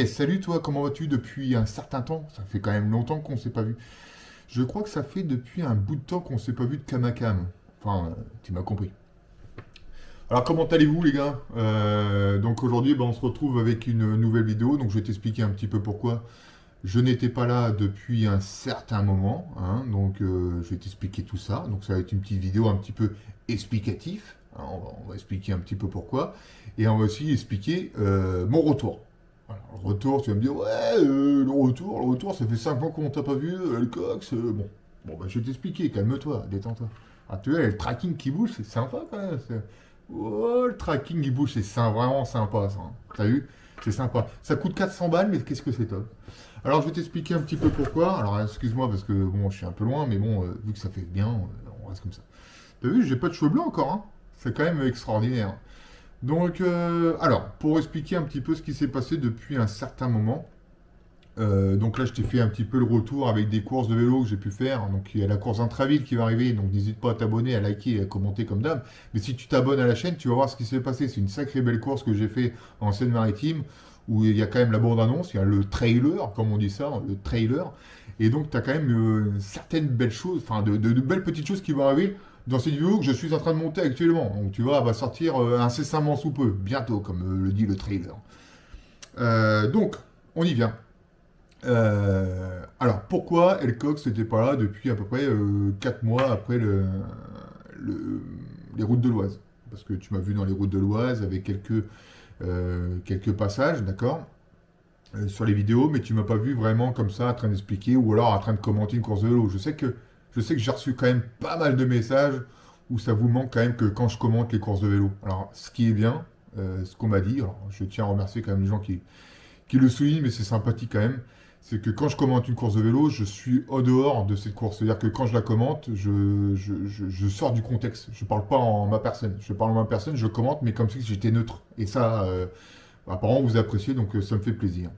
Salut toi, comment vas-tu depuis un certain temps? Ça fait quand même longtemps qu'on s'est pas vu. Je crois que ça fait depuis un bout de temps qu'on s'est pas vu de Kamakam. Enfin, tu m'as compris. Alors comment allez-vous les gars? Donc aujourd'hui, on se retrouve avec une nouvelle vidéo. Donc je vais t'expliquer un petit peu pourquoi je n'étais pas là depuis un certain moment, hein. Donc je vais t'expliquer tout ça. Donc ça va être une petite vidéo un petit peu explicatif, hein. On va expliquer un petit peu pourquoi. Et on va aussi expliquer mon retour. Voilà, le retour, tu vas me dire, ouais, le retour, ça fait 5 ans qu'on t'a pas vu, le Cox. Bon, je vais t'expliquer, calme-toi, détends-toi. Ah, tu vois, le tracking qui bouge, c'est sympa quand même. Oh, le tracking qui bouge, vraiment sympa ça, hein. T'as vu? C'est sympa. Ça coûte 400 balles, mais qu'est-ce que c'est top. Alors, je vais t'expliquer un petit peu pourquoi. Alors, excuse-moi parce que bon, je suis un peu loin, mais bon, vu que ça fait bien, on reste comme ça. T'as vu, j'ai pas de cheveux blancs encore, hein. C'est quand même extraordinaire. Donc, alors, pour expliquer un petit peu ce qui s'est passé depuis un certain moment, donc là, je t'ai fait un petit peu le retour avec des courses de vélo que j'ai pu faire. Donc, il y a la course Intraville qui va arriver, donc n'hésite pas à t'abonner, à liker et à commenter comme d'hab. Mais si tu t'abonnes à la chaîne, tu vas voir ce qui s'est passé. C'est une sacrée belle course que j'ai fait en Seine-Maritime, où il y a quand même la bande-annonce, il y a le trailer, comme on dit ça, le trailer. Et donc, tu as quand même certaines belles choses, enfin, de belles petites choses qui vont arriver dans cette vidéo que je suis en train de monter actuellement. Donc, tu vois, elle va sortir incessamment sous peu, bientôt, comme le dit le trailer. Donc, on y vient. Alors, pourquoi Elcox n'était pas là depuis à peu près 4 mois après le- les routes de l'Oise? Parce que tu m'as vu dans les routes de l'Oise avec quelques passages, d'accord, sur les vidéos, mais tu m'as pas vu vraiment comme ça en train d'expliquer ou alors en train de commenter une course de vélo. Je sais que j'ai reçu quand même pas mal de messages où ça vous manque quand même que quand je commente les courses de vélo. Alors, ce qui est bien, ce qu'on m'a dit, alors je tiens à remercier quand même les gens qui le souligne, mais c'est sympathique quand même, c'est que quand je commente une course de vélo, je suis au dehors de cette course. C'est-à-dire que quand je la commente, je sors du contexte. Je parle pas en ma personne. Je parle en ma personne, je commente, mais comme si j'étais neutre. Et ça, apparemment, vous appréciez, donc ça me fait plaisir.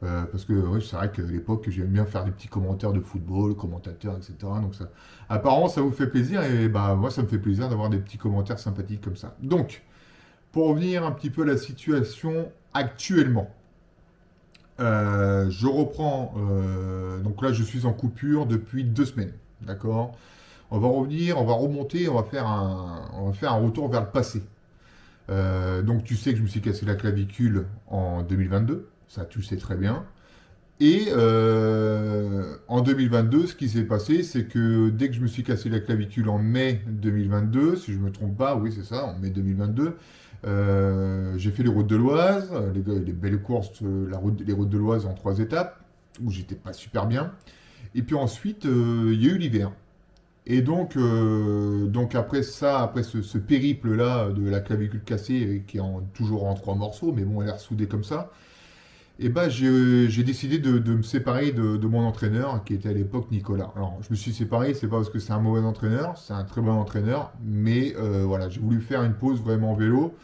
Parce que ouais, c'est vrai qu'à l'époque, j'aimais bien faire des petits commentaires de football, commentateurs, etc. Donc ça, apparemment, ça vous fait plaisir. Et bah moi, ça me fait plaisir d'avoir des petits commentaires sympathiques comme ça. Donc, pour revenir un petit peu à la situation actuellement. Je reprends. Donc là, je suis en coupure depuis 2 semaines. D'accord. On va revenir, on va remonter, on va faire un retour vers le passé. Donc tu sais que je me suis cassé la clavicule en 2022. Ça, tu le sais très bien. Et en 2022, ce qui s'est passé, c'est que dès que je me suis cassé la clavicule en mai 2022, si je ne me trompe pas, oui c'est ça, en mai 2022, j'ai fait les routes de l'Oise, les belles courses, les routes de l'Oise en 3 étapes, où j'étais pas super bien. Et puis ensuite, il y a eu l'hiver. Et donc après ça, après ce périple-là de la clavicule cassée, qui est toujours en 3 morceaux, mais bon, elle est ressoudée comme ça, et ben j'ai décidé de me séparer de mon entraîneur qui était à l'époque Nicolas. Alors je me suis séparé, c'est pas parce que c'est un mauvais entraîneur, c'est un très bon entraîneur, mais voilà, j'ai voulu faire une pause vraiment vélo,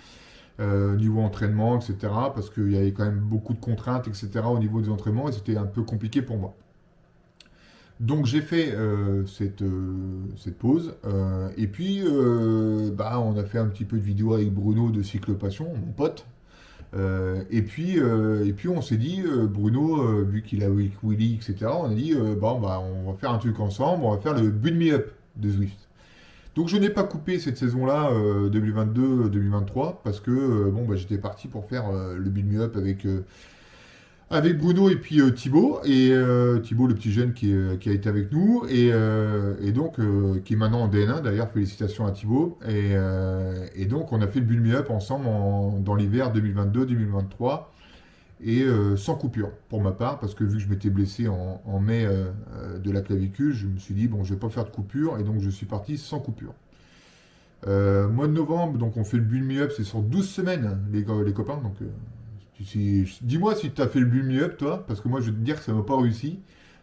niveau entraînement, etc. Parce qu'il y avait quand même beaucoup de contraintes, etc. au niveau des entraînements et c'était un peu compliqué pour moi. Donc j'ai fait cette pause et puis on a fait un petit peu de vidéo avec Bruno de Cycle Passion, mon pote. Et puis on s'est dit, Bruno, vu qu'il a avec Willy, etc., on a dit, on va faire un truc ensemble, on va faire le Build Me Up de Zwift. Donc je n'ai pas coupé cette saison-là, 2022-2023, parce que j'étais parti pour faire le Build Me Up avec Bruno et puis Thibaut, et Thibaut, le petit jeune qui a été avec nous, et donc qui est maintenant en DN1, d'ailleurs, félicitations à Thibaut. Et donc on a fait le Build Me Up ensemble dans l'hiver 2022-2023, et sans coupure pour ma part, parce que vu que je m'étais blessé en mai de la clavicule, je me suis dit, bon, je vais pas faire de coupure, et donc je suis parti sans coupure. Mois de novembre, donc on fait le Build Me Up, c'est sur 12 semaines, les copains, donc dis-moi si tu as fait le build me up, toi, parce que moi, je vais te dire que ça m'a pas réussi.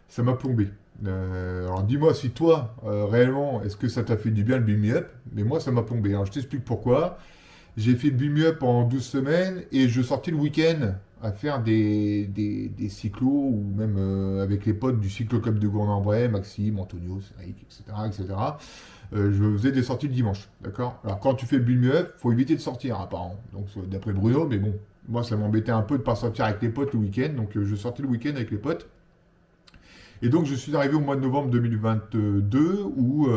Ça m'a plombé. Alors, dis-moi si toi, réellement, est-ce que ça t'a fait du bien le build me up? Mais moi, ça m'a plombé. Alors, je t'explique pourquoi. J'ai fait le build me up en 12 semaines et je sortais le week-end à faire des cyclos ou même avec les potes du cyclo club de Gourdin-en-Bray, Maxime, Antonio, Cédric, etc., etc. Je faisais des sorties le dimanche, d'accord. Alors quand tu fais le build me up, faut éviter de sortir apparemment. Donc d'après Bruno, mais bon, moi, ça m'embêtait un peu de ne pas sortir avec les potes le week-end. Donc, je sortais le week-end avec les potes. Et donc, je suis arrivé au mois de novembre 2022 où,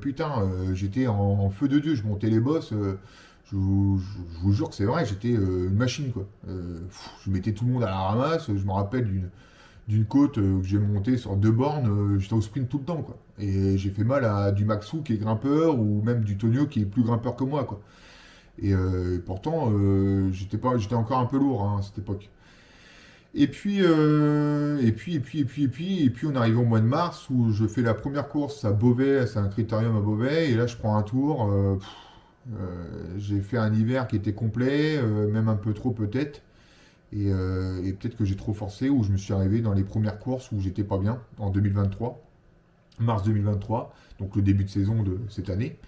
putain, j'étais en feu de Dieu. Je montais les bosses. Je vous jure que c'est vrai, j'étais une machine, quoi. Je mettais tout le monde à la ramasse. Je me rappelle d'une côte que j'ai montée sur 2 bornes. J'étais au sprint tout le temps, quoi. Et j'ai fait mal à du Maxou qui est grimpeur ou même du Tonio qui est plus grimpeur que moi, quoi. Et pourtant, j'étais encore un peu lourd hein, à cette époque. Et puis, on arrive au mois de mars où je fais la première course à Beauvais, c'est un critérium à Beauvais, et là je prends un tour. J'ai fait un hiver qui était complet, même un peu trop peut-être, et peut-être que j'ai trop forcé, où je me suis arrivé dans les premières courses où j'étais pas bien, en 2023, mars 2023, donc le début de saison de cette année.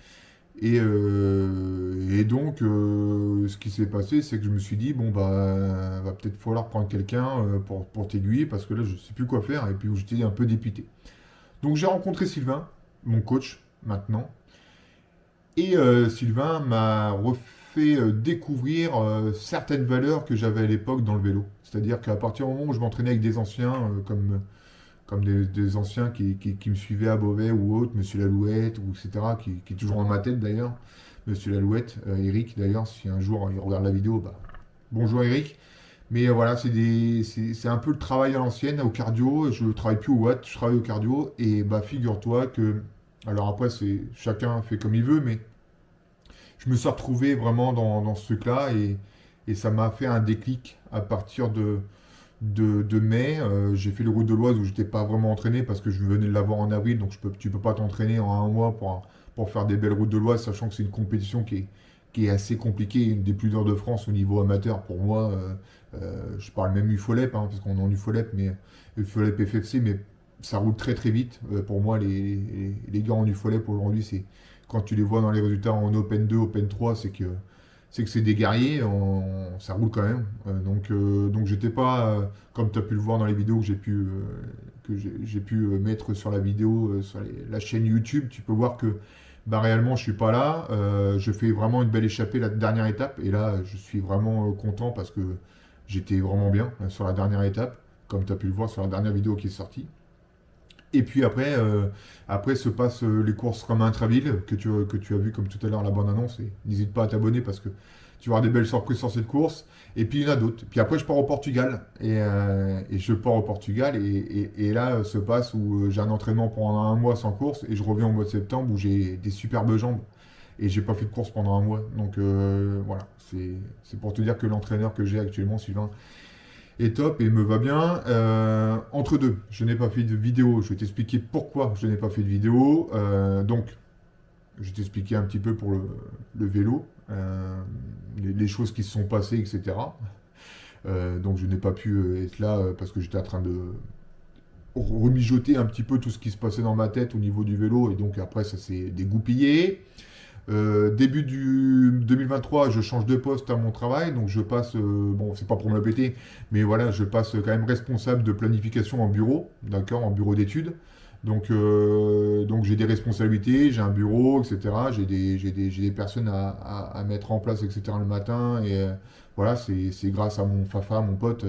Et donc, ce qui s'est passé, c'est que je me suis dit, bon, bah, va peut-être falloir prendre quelqu'un pour t'aiguiller, parce que là, je ne sais plus quoi faire, et puis j'étais un peu dépité. Donc, j'ai rencontré Sylvain, mon coach, maintenant, et Sylvain m'a refait découvrir certaines valeurs que j'avais à l'époque dans le vélo. C'est-à-dire qu'à partir du moment où je m'entraînais avec des anciens, comme des anciens qui me suivaient à Beauvais ou autre, Monsieur Lalouette, ou etc., qui est toujours dans ma tête d'ailleurs. Monsieur Lalouette, Eric d'ailleurs, si un jour il regarde la vidéo, bah, bonjour Eric. Mais voilà, c'est un peu le travail à l'ancienne, au cardio. Je travaille plus au watt, je travaille au cardio. Et bah, figure-toi que. Alors après, chacun fait comme il veut, mais je me suis retrouvé vraiment dans ce truc-là et ça m'a fait un déclic à partir de mai. J'ai fait le Route de l'Oise où j'étais pas vraiment entraîné parce que je venais de l'avoir en avril, donc tu peux pas t'entraîner en un mois pour faire des belles routes de l'Oise, sachant que c'est une compétition qui est assez compliquée, une des plus dures de France au niveau amateur pour moi. Je parle même UFOLEP, hein, parce qu'on est en UFOLEP, mais UFOLEP FFC, mais ça roule très très vite. Pour moi, les gars en UFOLEP aujourd'hui, c'est quand tu les vois dans les résultats en Open 2, Open 3, c'est que c'est des guerriers, ça roule quand même. Donc j'étais pas, comme tu as pu le voir dans les vidéos que j'ai pu mettre sur la vidéo, sur la chaîne YouTube, tu peux voir que bah, réellement je suis pas là. Je fais vraiment une belle échappée la dernière étape, et là je suis vraiment content parce que j'étais vraiment bien sur la dernière étape, comme tu as pu le voir sur la dernière vidéo qui est sortie. Et puis après se passent les courses comme Intraville, que tu as vu comme tout à l'heure la bande annonce. Et n'hésite pas à t'abonner parce que tu vas avoir des belles surprises sur cette course. Et puis il y en a d'autres. Puis après je pars au Portugal. Et je pars au Portugal. Et là se passe où j'ai un entraînement pendant un mois sans course. Et je reviens au mois de septembre où j'ai des superbes jambes. Et j'ai pas fait de course pendant un mois. Donc voilà, c'est pour te dire que l'entraîneur que j'ai actuellement, Sylvain, est top et me va bien. Entre deux, je n'ai pas fait de vidéo. Je vais t'expliquer pourquoi je n'ai pas fait de vidéo. Donc, je vais t'expliquer un petit peu pour le vélo, les choses qui se sont passées, etc. Donc, je n'ai pas pu être là parce que j'étais en train de remijoter un petit peu tout ce qui se passait dans ma tête au niveau du vélo. Et donc, après, ça s'est dégoupillé. Début du 2023, je change de poste à mon travail, donc je passe, bon, c'est pas pour me la péter, mais voilà, je passe quand même responsable de planification en bureau, d'accord, en bureau d'études. Donc j'ai des responsabilités, j'ai un bureau, etc. J'ai des personnes à mettre en place, etc. le matin, et voilà, c'est grâce à mon Fafa, mon pote,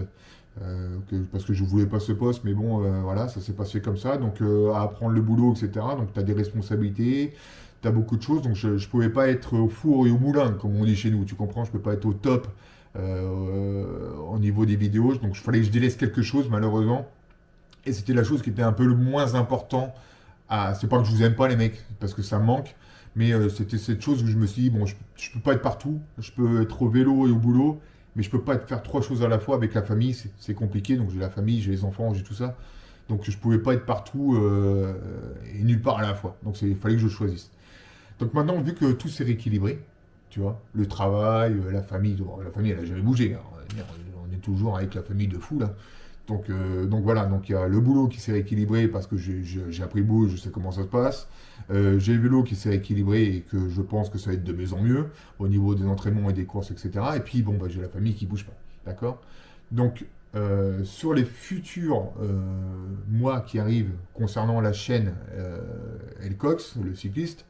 parce que je voulais pas ce poste, mais bon, voilà, ça s'est passé comme ça, donc à apprendre le boulot, etc. Donc tu as des responsabilités. T'as beaucoup de choses, donc je ne pouvais pas être au four et au moulin, comme on dit chez nous, tu comprends, je peux pas être au top au niveau des vidéos, donc il fallait que je délaisse quelque chose, malheureusement, et c'était la chose qui était un peu le moins important. C'est pas que je vous aime pas les mecs, parce que ça me manque, mais c'était cette chose où je me suis dit, bon, je peux pas être partout, je peux être au vélo et au boulot, mais je peux pas faire trois choses à la fois avec la famille, c'est compliqué, donc j'ai la famille, j'ai les enfants, j'ai tout ça, donc je pouvais pas être partout et nulle part à la fois, donc il fallait que je choisisse. Donc maintenant, vu que tout s'est rééquilibré, tu vois, le travail, la famille, elle n'a jamais bougé, hein. On est toujours avec la famille de fou, là. Donc voilà, donc il y a le boulot qui s'est rééquilibré parce que j'ai appris le boulot, je sais comment ça se passe. J'ai le vélo qui s'est rééquilibré et que je pense que ça va être de mieux en mieux au niveau des entraînements et des courses, etc. Et puis bon, bah, j'ai la famille qui bouge pas, d'accord? Donc sur les futurs mois qui arrivent concernant la chaîne Elcox, le cycliste,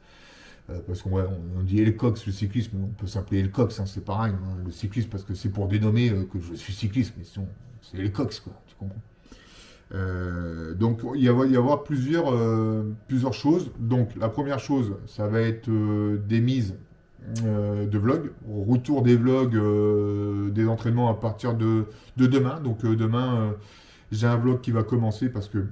Parce qu'on on dit Elcox, le cyclisme, on peut s'appeler Elcox, hein, c'est pareil. Hein, le cyclisme, parce que c'est pour dénommer que je suis cycliste, mais sinon, c'est Elcox, quoi, tu comprends. Donc il va y avoir plusieurs choses. Donc la première chose, ça va être des mises de vlogs, retour des vlogs, des entraînements à partir de demain. Donc demain, j'ai un vlog qui va commencer parce que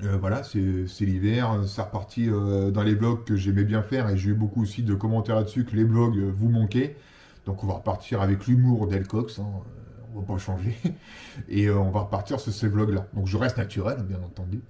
voilà, c'est l'hiver, c'est reparti dans les vlogs que j'aimais bien faire et j'ai eu beaucoup aussi de commentaires là-dessus que les vlogs vous manquaient. Donc on va repartir avec l'humour d'Elcox, hein, on va pas changer. Et on va repartir sur ces vlogs-là. Donc je reste naturel, bien entendu.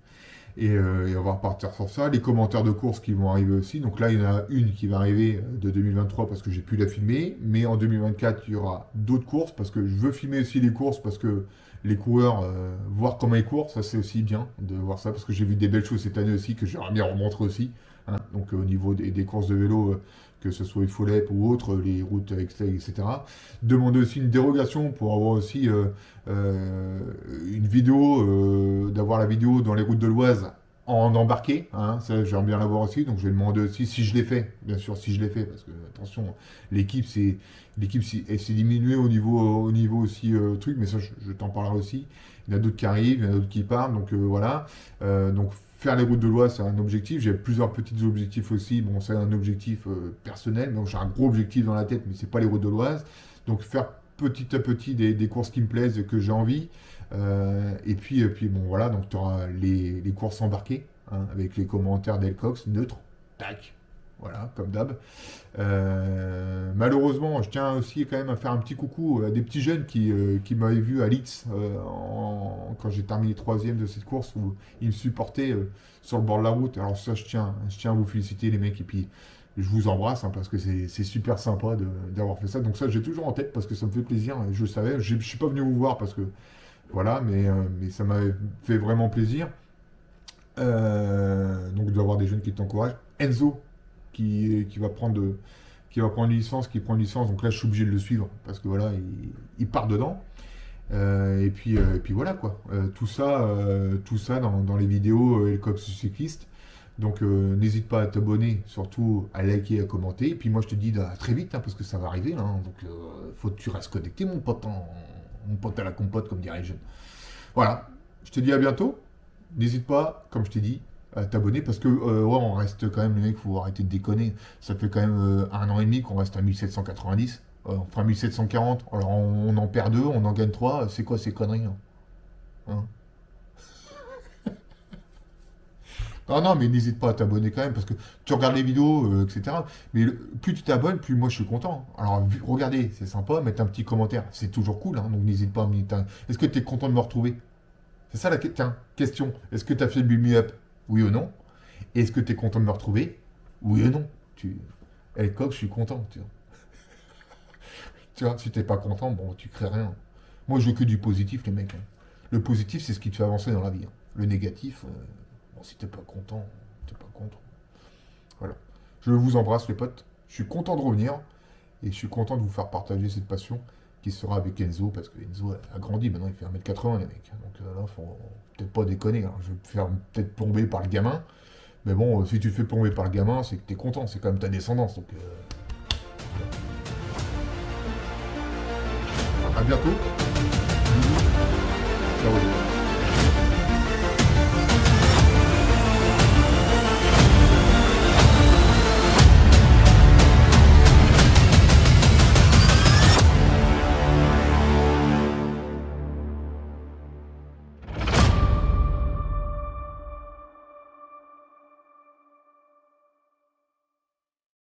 Et on va repartir sur ça. Les commentaires de courses qui vont arriver aussi. Donc là, il y en a une qui va arriver de 2023 parce que j'ai pu la filmer. Mais en 2024, il y aura d'autres courses parce que je veux filmer aussi les courses parce que les coureurs, voir comment ils courent, ça c'est aussi bien de voir ça parce que j'ai vu des belles choses cette année aussi que j'aimerais bien remontrer aussi. Hein. Donc au niveau des courses de vélo, que ce soit Folep ou autres, les routes extérieures, etc. Demander aussi une dérogation pour avoir aussi une vidéo, d'avoir la vidéo dans les routes de l'Oise en embarqué, hein, ça j'aimerais bien l'avoir aussi, donc je vais demander aussi si je l'ai fait, bien sûr si je l'ai fait, parce que attention, l'équipe s'est diminuée au niveau aussi truc, mais ça je t'en parlerai aussi. Il y en a d'autres qui arrivent, il y en a d'autres qui partent, donc voilà. Donc faire les routes de l'Oise, c'est un objectif. J'ai plusieurs petits objectifs aussi. Bon, c'est un objectif personnel, donc j'ai un gros objectif dans la tête, mais c'est pas les routes de l'Oise. Donc faire petit à petit des courses qui me plaisent et que j'ai envie. Et puis bon voilà, donc tu auras les courses embarquées, hein, avec les commentaires d'Elcox, neutre, tac, voilà, comme d'hab. Malheureusement, je tiens aussi quand même à faire un petit coucou à des petits jeunes qui m'avaient vu à Leeds quand j'ai terminé troisième de cette course où ils me supportaient sur le bord de la route. Alors ça, je tiens à vous féliciter les mecs et puis je vous embrasse, hein, parce que c'est super sympa d'avoir fait ça. Donc ça, j'ai toujours en tête parce que ça me fait plaisir. Je le savais, je suis pas venu vous voir parce que voilà, mais ça m'a fait vraiment plaisir. Donc d'avoir des jeunes qui t'encouragent. Enzo qui va prendre une licence, qui prend une licence, donc là je suis obligé de le suivre parce que voilà, il part dedans. Et puis voilà quoi. Tout ça dans les vidéos Elcox cycliste. Donc n'hésite pas à t'abonner, surtout à liker, à commenter. Et puis moi je te dis à très vite, hein, parce que ça va arriver. Hein, donc faut que tu restes connecté, mon pote, hein, mon pote à la compote, comme dirait les jeunes. Voilà, je te dis à bientôt. N'hésite pas, comme je t'ai dit, à t'abonner parce que ouais, on reste quand même, les mecs, faut arrêter de déconner. Ça fait quand même 1 an et demi qu'on reste à 1790. On fera 1740. Alors on en perd 2, on en gagne 3. C'est quoi ces conneries, hein? Hein. Non, non, mais n'hésite pas à t'abonner quand même, parce que tu regardes les vidéos, etc. Mais plus tu t'abonnes, plus moi je suis content. Alors regardez, c'est sympa, mettre un petit commentaire, c'est toujours cool, hein, donc n'hésite pas à me dire, est-ce que tu es content de me retrouver? C'est ça la question. Est-ce que tu as fait le build me up? Oui ou non? Est-ce que tu es content de me retrouver? Oui ou non? Coq, je suis content, tu vois. Tu vois, si t'es pas content, bon, tu crées rien. Moi, je veux que du positif, les mecs, hein. Le positif, c'est ce qui te fait avancer dans la vie, hein. Le négatif, bon, si t'es pas content, t'es pas content. Voilà. Je vous embrasse, les potes. Je suis content de revenir et je suis content de vous faire partager cette passion qui sera avec Enzo, parce que Enzo a grandi, maintenant il fait 1m80, les mecs. Donc là, faut peut-être pas déconner, hein. Je vais me faire peut-être plomber par le gamin. Mais bon, si tu te fais plomber par le gamin, c'est que t'es content, c'est quand même ta descendance. Donc, à bientôt.